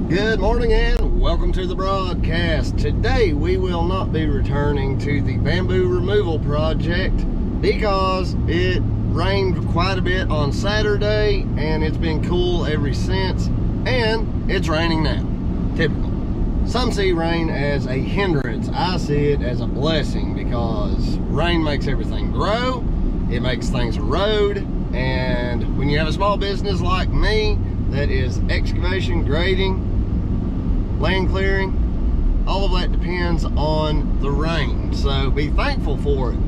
Good morning and welcome to the broadcast. Today we will not be returning to the bamboo removal project because it rained quite a bit on Saturday and it's been cool ever since, and it's raining now. Typical. Some see rain as a hindrance. I see it as a blessing because rain makes everything grow, it makes things erode, and when you have a small business like me that is excavation, grading, land clearing, all of that depends on the rain, so be thankful for it.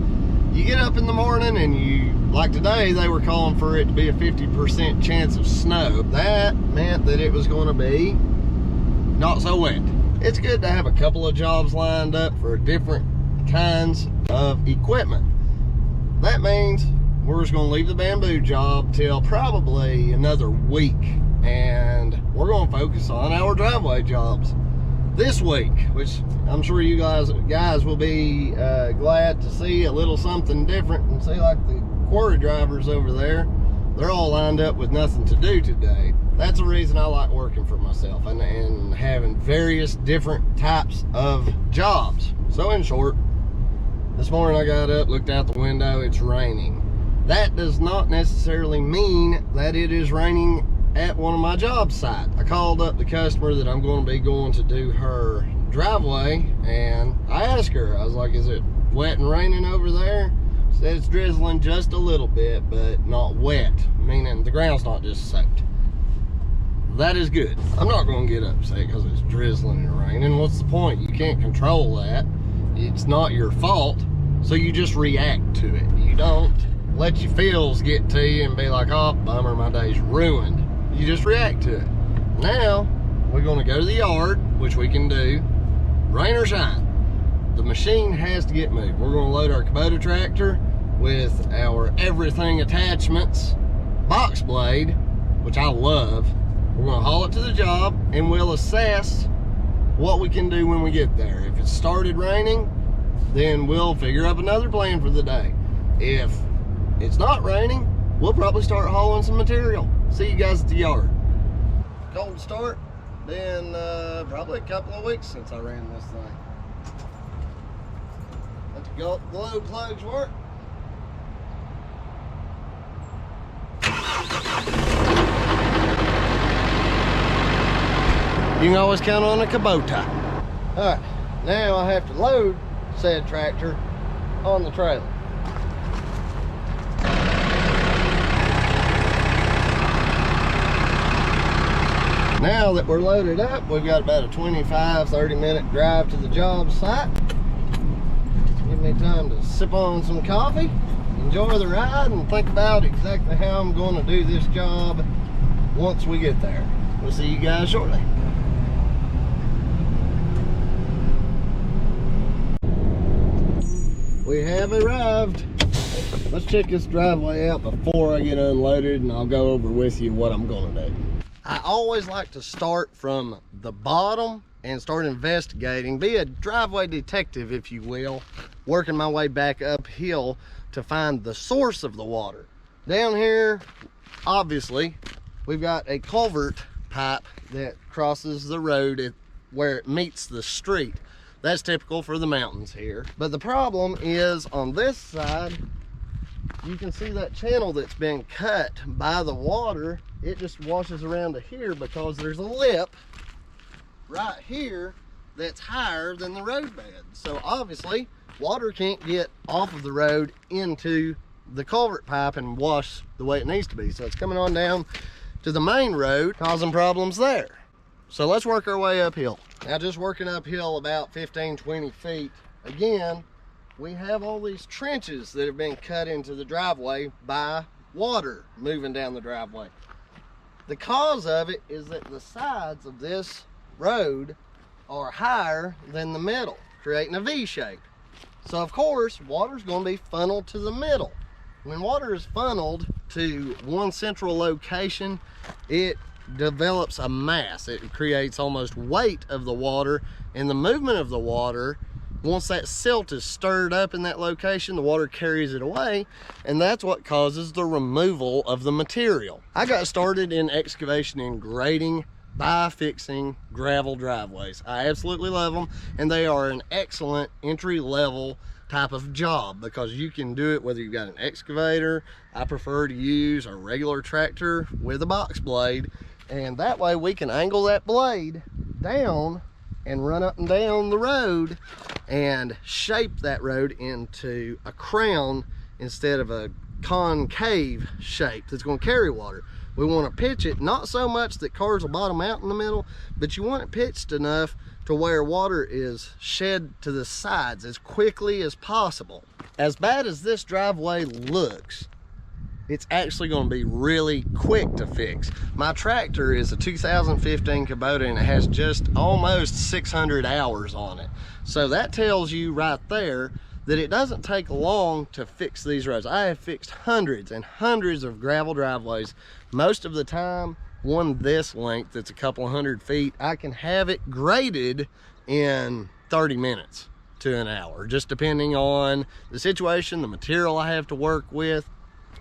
You get up in the morning and you, like today, they were calling for it to be a 50% chance of snow. That meant that it was going to be not so wet. It's good to have a couple of jobs lined up for different kinds of equipment. That means we're just going to leave the bamboo job till probably another week, and we're going to focus on our driveway jobs this week, which I'm sure you guys will be glad to see a little something different. And see, like the quarry drivers over there, they're all lined up with nothing to do today. That's the reason I like working for myself and having various different types of jobs. So in short, this morning I got up, looked out the window, it's raining. That does not necessarily mean that it is raining at one of my job sites. I called up the customer that I'm going to be going to do her driveway, and I asked her, I was like, is it wet and raining over there? She said it's drizzling just a little bit, but not wet, meaning the ground's not just soaked. That is good. I'm not going to get upset because it's drizzling and raining. What's the point? You can't control that. It's not your fault, so you just react to it. You don't let your feels get to you and be like, oh, bummer, my day's ruined. You just react to it. Now, we're going to go to the yard, which we can do, rain or shine. The machine has to get moved. We're going to load our Kubota tractor with our everything attachments, box blade, which I love. We're going to haul it to the job, and we'll assess what we can do when we get there. If it started raining, then we'll figure up another plan for the day. If it's not raining, we'll probably start hauling some material. See you guys at the yard. Cold start, been probably a couple of weeks since I ran this thing. Let the glow plugs work. You can always count on a Kubota. All right, now I have to load said tractor on the trailer. Now that we're loaded up, we've got about a 25-30 minute drive to the job site. Give me time to sip on some coffee, enjoy the ride, and think about exactly how I'm going to do this job once we get there. We'll see you guys shortly. We have arrived. Let's check this driveway out before I get unloaded, and I'll go over with you what I'm going to do. I always like to start from the bottom and start investigating, be a driveway detective, if you will, working my way back uphill to find the source of the water. Down here, obviously, we've got a culvert pipe that crosses the road where it meets the street. That's typical for the mountains here. But the problem is on this side, you can see that channel that's been cut by the water. It just washes around to here because there's a lip right here that's higher than the roadbed. So obviously, water can't get off of the road into the culvert pipe and wash the way it needs to be. So it's coming on down to the main road, causing problems there. So let's work our way uphill. Now, just working uphill about 15-20 feet, again, we have all these trenches that have been cut into the driveway by water moving down the driveway. The cause of it is that the sides of this road are higher than the middle, creating a V shape. So of course, water's going to be funneled to the middle. When water is funneled to one central location, it develops a mass. It creates almost weight of the water, and the movement of the water, once that silt is stirred up in that location, the water carries it away, and that's what causes the removal of the material. I got started in excavation and grading by fixing gravel driveways. I absolutely love them, and they are an excellent entry-level type of job because you can do it whether you've got an excavator. I prefer to use a regular tractor with a box blade, and that way we can angle that blade down and run up and down the road and shape that road into a crown instead of a concave shape that's going to carry water. We want to pitch it not so much that cars will bottom out in the middle, but you want it pitched enough to where water is shed to the sides as quickly as possible. As bad as this driveway looks, it's actually going to be really quick to fix. My tractor is a 2015 Kubota, and it has just almost 600 hours on it. So that tells you right there that it doesn't take long to fix these roads. I have fixed hundreds and hundreds of gravel driveways. Most of the time, one this length that's a couple of 100 feet, I can have it graded in 30 minutes to an hour, just depending on the situation, the material I have to work with,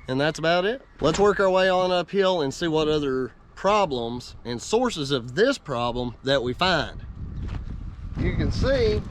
and that's about it. Let's work our way on uphill and see what other problems and sources of this problem that we find. You can see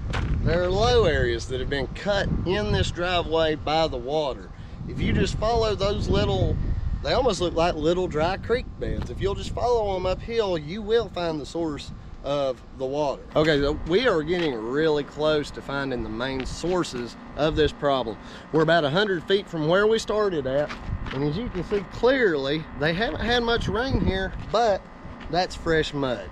there are low areas that have been cut in this driveway by the water. If you just follow those little, they almost look like little dry creek beds. If you'll just follow them uphill, you will find the source of the water. Okay, so we are getting really close to finding the main sources of this problem. We're about 100 feet from where we started at, and as you can see clearly, they haven't had much rain here, but that's fresh mud.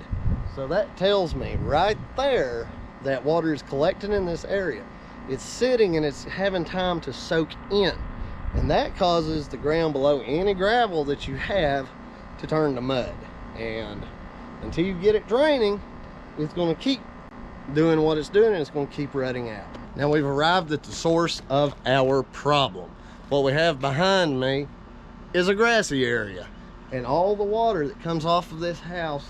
So that tells me right there that water is collecting in this area. It's sitting and it's having time to soak in. And that causes the ground below any gravel that you have to turn to mud. And until you get it draining, it's going to keep doing what it's doing, and it's going to keep rutting out. Now we've arrived at the source of our problem. What we have behind me is a grassy area. And all the water that comes off of this house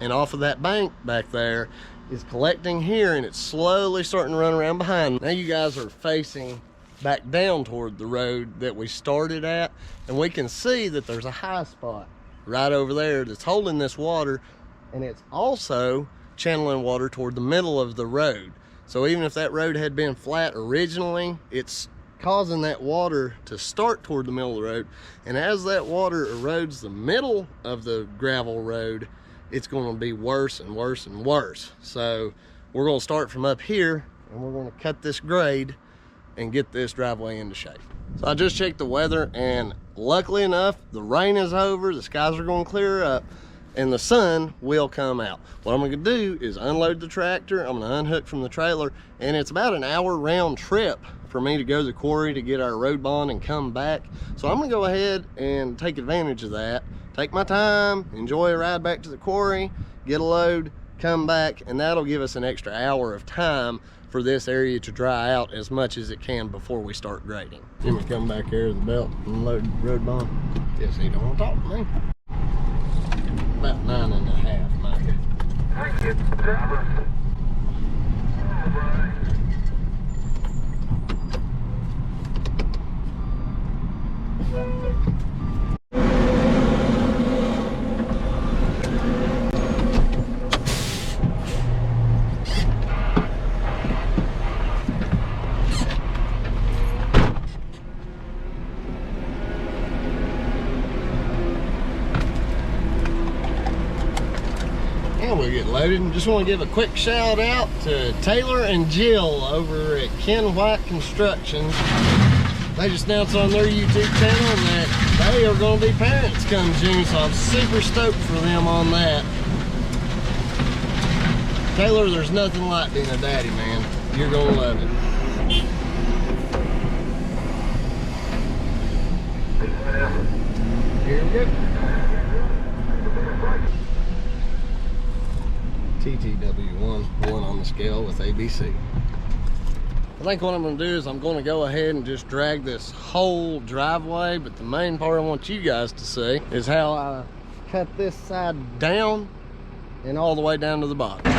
and off of that bank back there is collecting here, and it's slowly starting to run around behind. Now you guys are facing back down toward the road that we started at, and we can see that there's a high spot right over there that's holding this water, and it's also channeling water toward the middle of the road. So even if that road had been flat originally, it's causing that water to start toward the middle of the road, and as that water erodes the middle of the gravel road, it's going to be worse and worse and worse. So we're going to start from up here, and we're going to cut this grade and get this driveway into shape. So I just checked the weather, and luckily enough, the rain is over, the skies are going to clear up, and the sun will come out. What I'm going to do is unload the tractor, I'm going to unhook from the trailer, and it's about an hour round trip for me to go to the quarry to get our road bond and come back. So I'm going to go ahead and take advantage of that, take my time, enjoy a ride back to the quarry, get a load, come back, and that'll give us an extra hour of time for this area to dry out as much as it can before we start grading. Jimmy, come back here to the belt and load the road bond. Yes, he don't want to talk to me. About 9.5, Mike. Thank you, driver. All right. We'll get loaded, and just want to give a quick shout out to Taylor and Jill over at Ken White Construction. They just announced on their YouTube channel that they are going to be parents come June, so I'm super stoked for them on that. Taylor, there's nothing like being a daddy, man. You're going to love it. Here we go. TTW1 on the scale with ABC. I think what I'm going to do is I'm going to go ahead and just drag this whole driveway, but the main part I want you guys to see is how I cut this side down and all the way down to the bottom.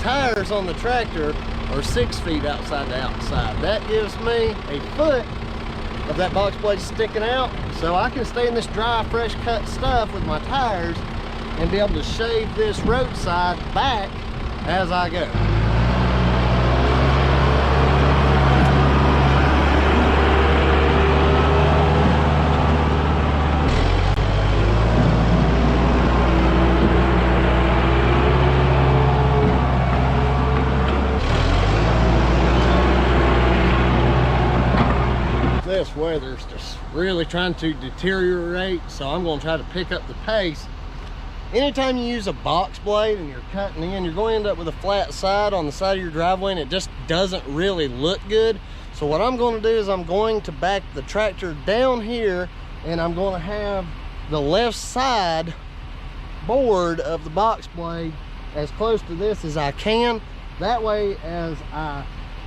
tires on the tractor are 6 feet outside the outside. That gives me a foot of that box blade sticking out, so I can stay in this dry, fresh cut stuff with my tires and be able to shave this roadside back as I go. This weather's just really trying to deteriorate, so I'm going to try to pick up the pace. Anytime you use a box blade and you're cutting in, you're going to end up with a flat side on the side of your driveway, and it just doesn't really look good. So what I'm going to do is I'm going to back the tractor down here, and I'm going to have the left side board of the box blade as close to this as I can. That way, as I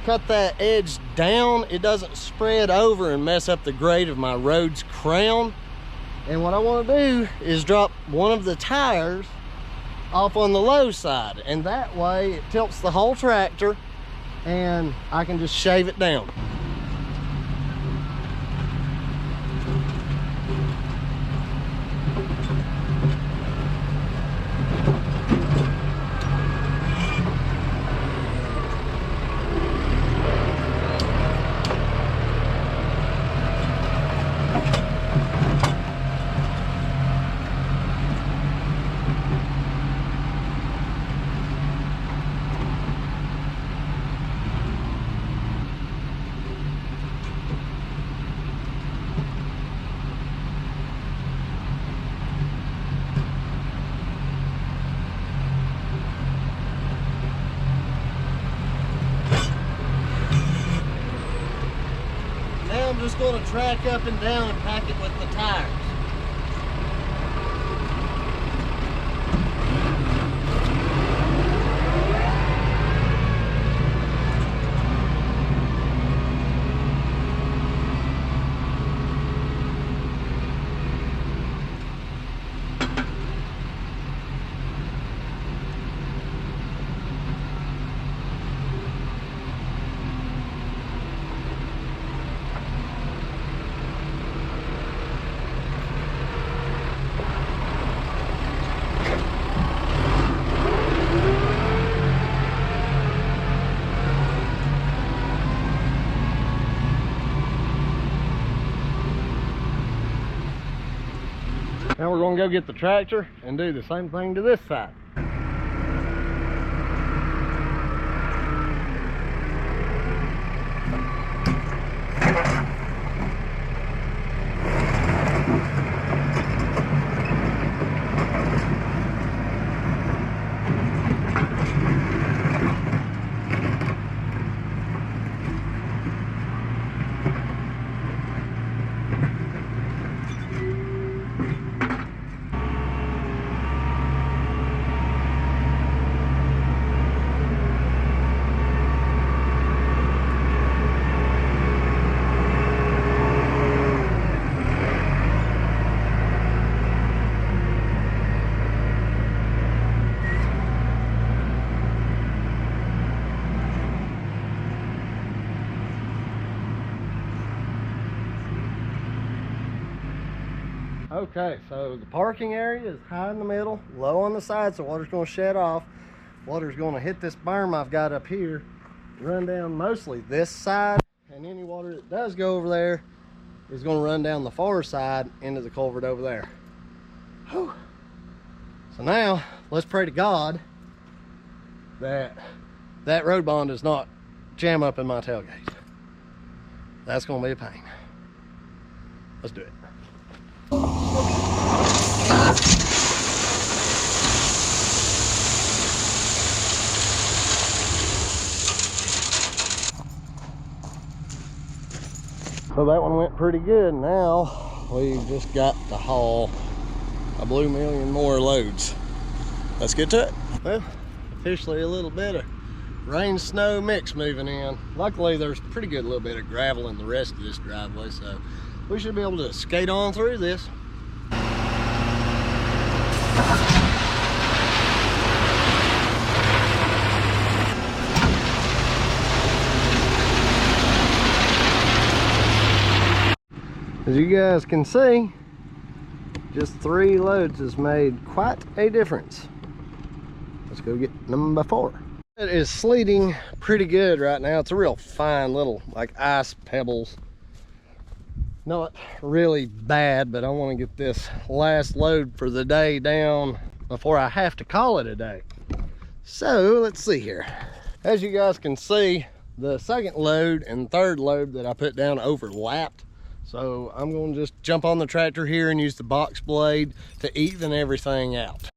cut that edge down, it doesn't spread over and mess up the grade of my road's crown. And what I want to do is drop one of the tires off on the low side, and that way it tilts the whole tractor and I can just shave it down. going to track up and down and pack it with the tires. Now we're going to go get the tractor and do the same thing to this side. Okay, so the parking area is high in the middle, low on the side, so water's going to shed off. Water's going to hit this berm I've got up here, run down mostly this side, and any water that does go over there is going to run down the far side into the culvert over there. Whew. So now, let's pray to God that that road bond does not jam up in my tailgate. That's going to be a pain. Let's do it. So that one went pretty good. Now we've just got to haul a blue million more loads. Let's get to it. Well, officially a little bit of rain snow mix moving in. Luckily there's pretty good little bit of gravel in the rest of this driveway, so we should be able to skate on through this. As you guys can see, just 3 loads has made quite a difference. Let's go get number 4. It is sleeting pretty good right now. It's a real fine little like ice pebbles. Not really bad, but I want to get this last load for the day down before I have to call it a day. So let's see here. As you guys can see, the second load and third load that I put down overlapped. So I'm going to just jump on the tractor here and use the box blade to even everything out.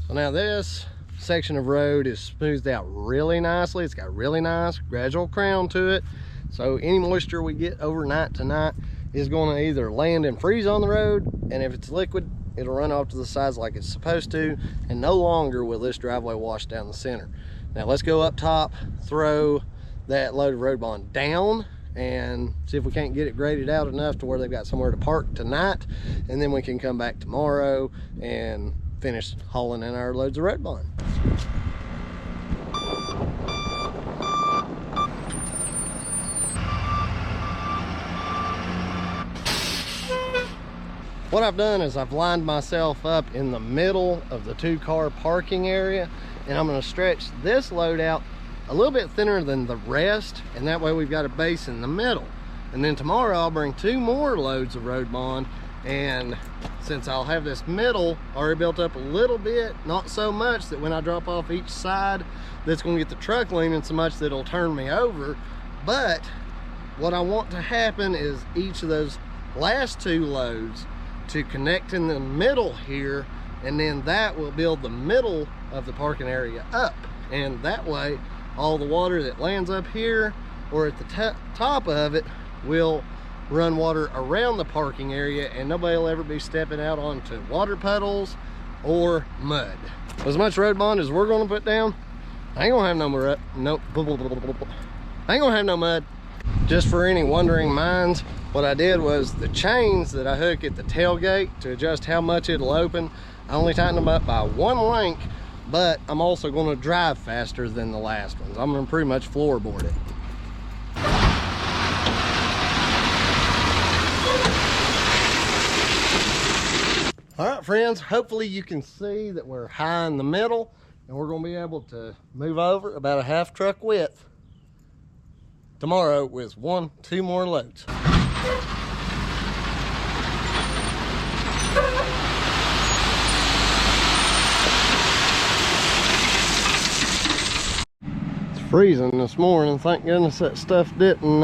So now this section of road is smoothed out really nicely. It's got really nice gradual crown to it. So any moisture we get overnight tonight is going to either land and freeze on the road, and if it's liquid, it'll run off to the sides like it's supposed to, and no longer will this driveway wash down the center. Now let's go up top, throw that load of road bond down, and see if we can't get it graded out enough to where they've got somewhere to park tonight, and then we can come back tomorrow and finish hauling in our loads of road bond. What I've done is I've lined myself up in the middle of the 2-car parking area, and I'm going to stretch this load out a little bit thinner than the rest, and that way we've got a base in the middle. And then tomorrow I'll bring 2 more loads of road bond And since I'll have this middle already built up a little bit, not so much that when I drop off each side that's going to get the truck leaning so much that it'll turn me over. But what I want to happen is each of those last 2 loads to connect in the middle here, and then that will build the middle of the parking area up. And that way all the water that lands up here or at the top of it will run water around the parking area, and nobody will ever be stepping out onto water puddles or mud. As much road bond as we're going to put down, I ain't gonna have no more I ain't gonna have no mud. Just for any wondering minds, what I did was the chains that I hook at the tailgate to adjust how much it'll open, I only tightened them up by 1 link, but I'm also going to drive faster than the last ones. I'm going to pretty much floorboard it. All right, friends, hopefully you can see that we're high in the middle, and we're going to be able to move over about a half truck width tomorrow with 1-2 more loads. It's freezing this morning. Thank goodness that stuff didn't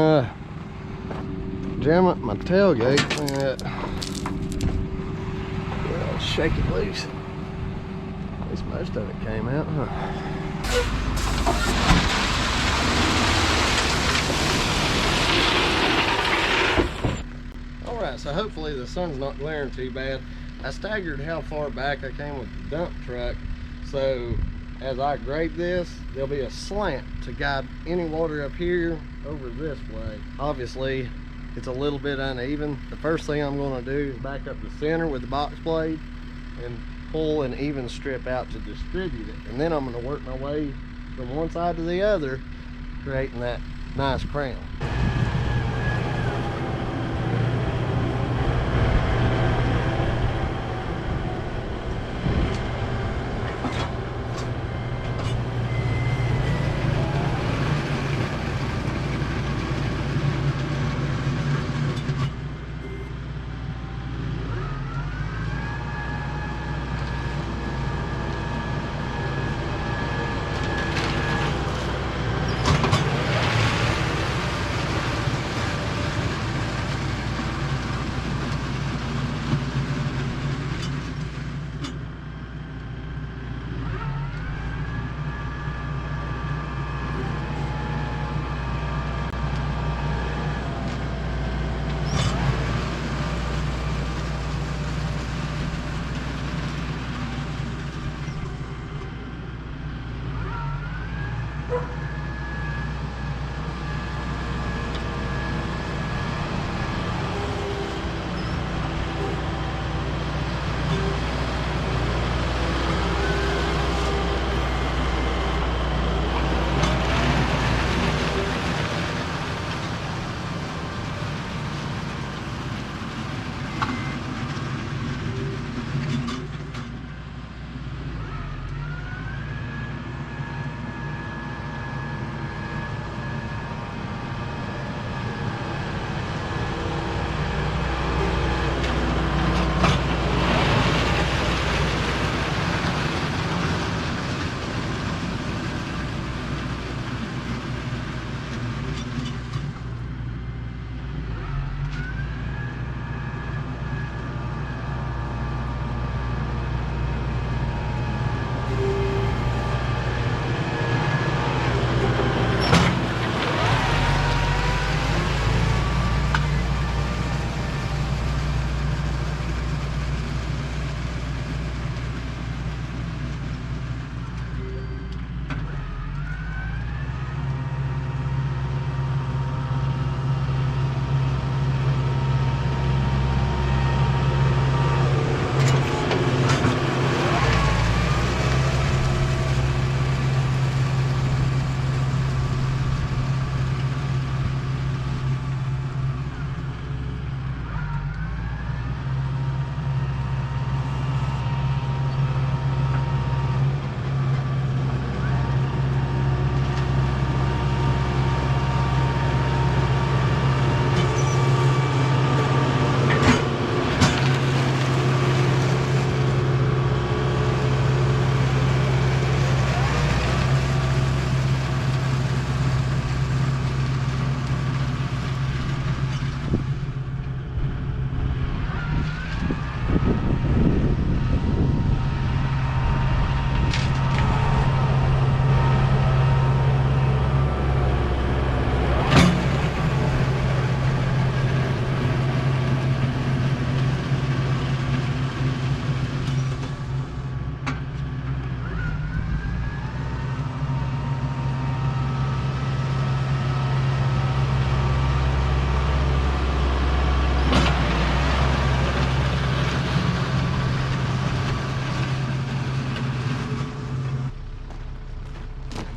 jam up my tailgate. Well, shake it loose. At least most of it came out, huh? So hopefully the sun's not glaring too bad. I staggered how far back I came with the dump truck, so as I grade this, there'll be a slant to guide any water up here over this way. Obviously it's a little bit uneven. The first thing I'm going to do is back up the center with the box blade and pull an even strip out to distribute it, and then I'm going to work my way from one side to the other, creating that nice crown.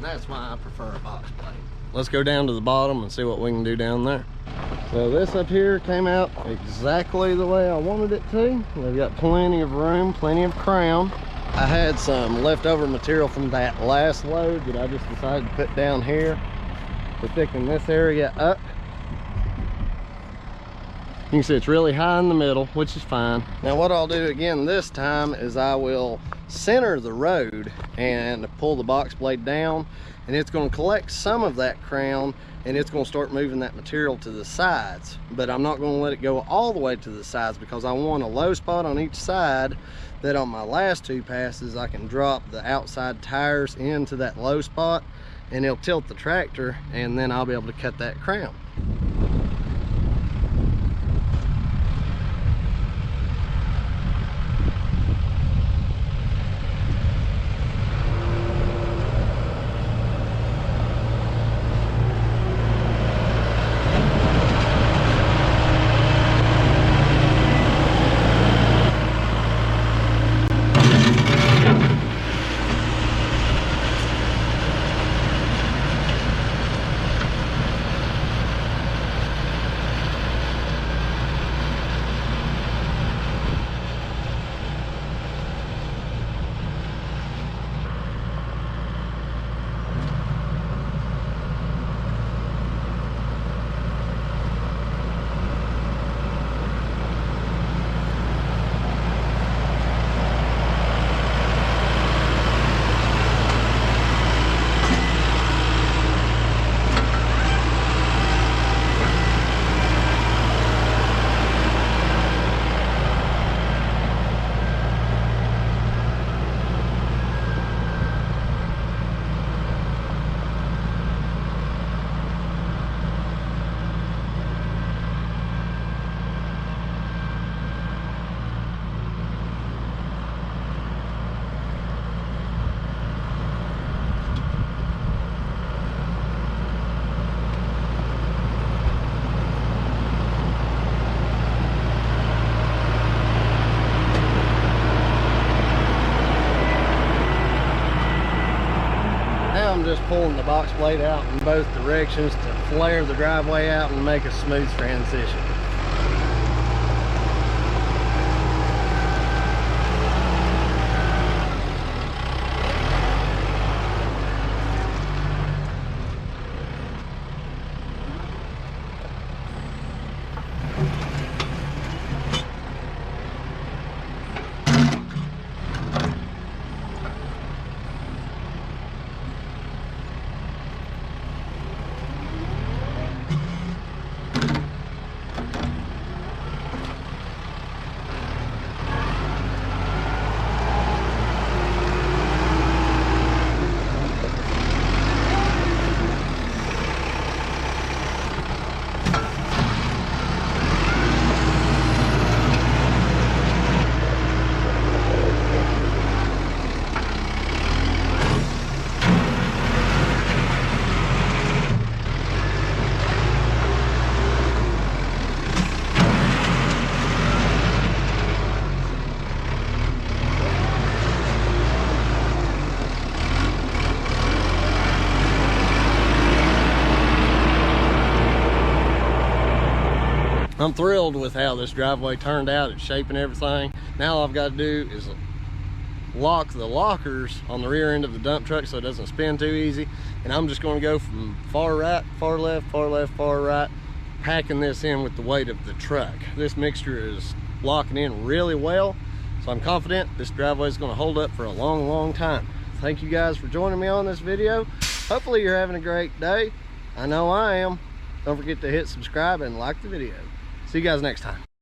That's why I prefer a box blade. Let's go down to the bottom and see what we can do down there. So this up here came out exactly the way I wanted it to. They've got plenty of room, plenty of crown. I had some leftover material from that last load that I just decided to put down here to thicken this area up. You can see it's really high in the middle, which is fine. Now what I'll do again this time is I will center the road and pull the box blade down, and it's going to collect some of that crown, and it's going to start moving that material to the sides. But I'm not going to let it go all the way to the sides because I want a low spot on each side that on my last two passes I can drop the outside tires into that low spot, and it'll tilt the tractor, and then I'll be able to cut that crown. I'm just pulling the box blade out in both directions to flare the driveway out and make a smooth transition. I'm thrilled with how this driveway turned out. It's shaping everything. Now all I've got to do is lock the lockers on the rear end of the dump truck so it doesn't spin too easy. And I'm just going to go from far right, far left, far left, far right, packing this in with the weight of the truck. This mixture is locking in really well, so I'm confident this driveway is going to hold up for a long, long time. Thank you guys for joining me on this video. Hopefully you're having a great day. I know I am. Don't forget to hit subscribe and like the video. See you guys next time.